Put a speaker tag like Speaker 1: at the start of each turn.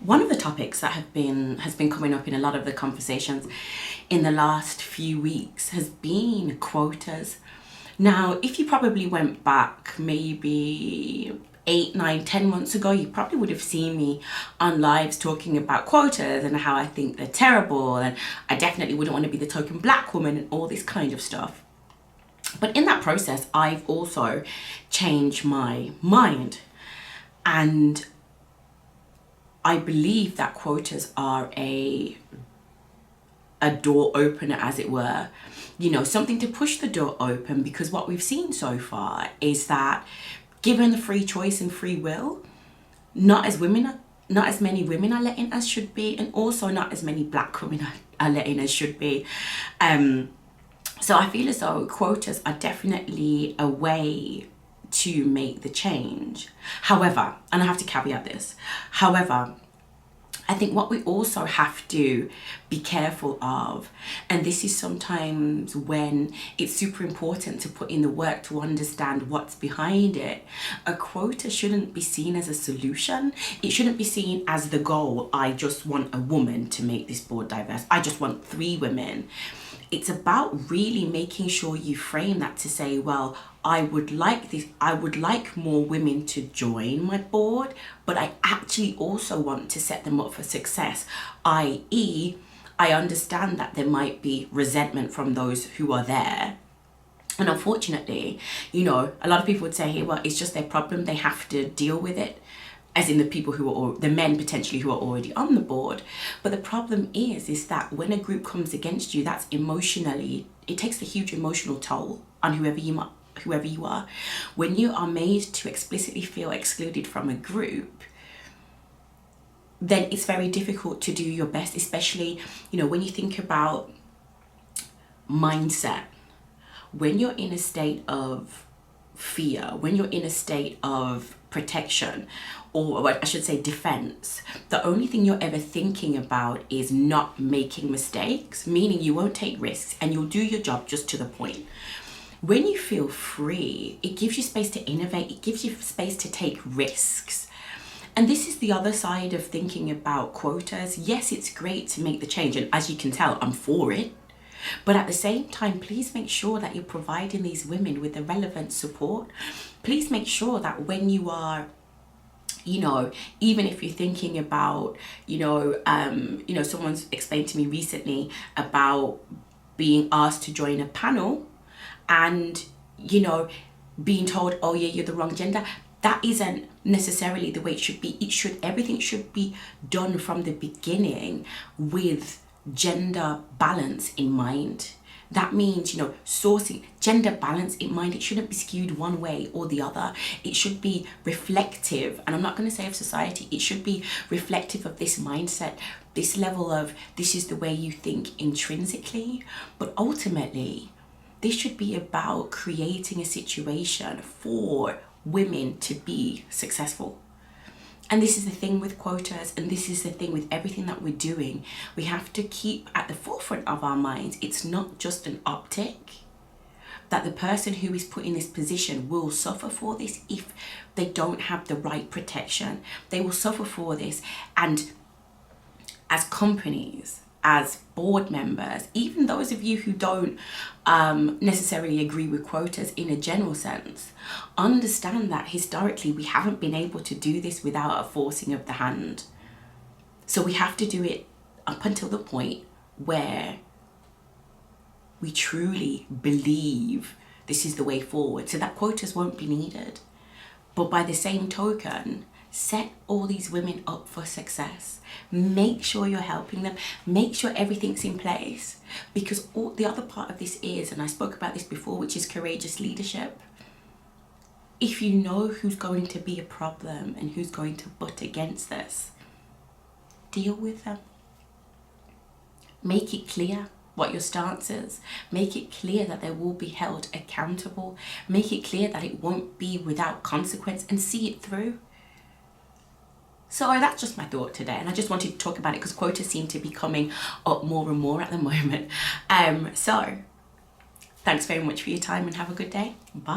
Speaker 1: One of the topics that has been coming up in a lot of the conversations in the last few weeks has been quotas. Now, if you probably went back maybe 8, 9, 10 months ago, you probably would have seen me on lives talking about quotas and how I think they're terrible, and I definitely wouldn't want to be the token black woman and all this kind of stuff. But in that process, I've also changed my mind, and I believe that quotas are a door opener, as it were, something to push the door open, because what we've seen so far is that given the free choice and free will, not as many women are let in as should be, and also not as many black women are let in as should be. So I feel as though quotas are definitely a way to make the change. However, and I have to caveat this, however, I think what we also have to be careful of, and this is sometimes when it's super important to put in the work to understand what's behind it, a quota shouldn't be seen as a solution. It shouldn't be seen as the goal. I just want a woman to make this board diverse. I just want 3 women. It's about really making sure you frame that to say, well, I would like more women to join my board, but I actually also want to set them up for success, i.e., I understand that there might be resentment from those who are there. And unfortunately, a lot of people would say, hey, well, it's just their problem. They have to deal with it, as in the people the men potentially who are already on the board. But the problem is that when a group comes against you, that's emotionally, it takes a huge emotional toll on whoever you are. When you are made to explicitly feel excluded from a group, then it's very difficult to do your best, especially, when you think about mindset. When you're in a state of fear, when you're in a state of protection, or I should say defense, the only thing you're ever thinking about is not making mistakes, meaning you won't take risks and you'll do your job just to the point. When you feel free, it gives you space to innovate, it gives you space to take risks. And this is the other side of thinking about quotas. Yes, it's great to make the change, and as you can tell, I'm for it. But at the same time, please make sure that you're providing these women with the relevant support. Please make sure that when you are, even if you're thinking about, someone's explained to me recently about being asked to join a panel and, being told, oh yeah, you're the wrong gender. That isn't necessarily the way it should be. Everything should be done from the beginning with gender balance in mind. That means, sourcing gender balance in mind. It shouldn't be skewed one way or the other. It should be reflective, and I'm not going to say of society, it should be reflective of this mindset, this level of, this is the way you think intrinsically. But ultimately, this should be about creating a situation for women to be successful. And this is the thing with quotas, and this is the thing with everything that we're doing. We have to keep at the forefront of our minds, it's not just an optic, that the person who is put in this position will suffer for this if they don't have the right protection. They will suffer for this. And as companies, as board members, even those of you who don't necessarily agree with quotas in a general sense, understand that historically we haven't been able to do this without a forcing of the hand. So we have to do it up until the point where we truly believe this is the way forward, so that quotas won't be needed. But by the same token, set all these women up for success. Make sure you're helping them. Make sure everything's in place. Because the other part of this is, and I spoke about this before, which is courageous leadership. If you know who's going to be a problem and who's going to butt against this, deal with them. Make it clear what your stance is. Make it clear that they will be held accountable. Make it clear that it won't be without consequence, and see it through. So that's just my thought today, and I just wanted to talk about it because quotas seem to be coming up more and more at the moment. So thanks very much for your time, and have a good day. Bye.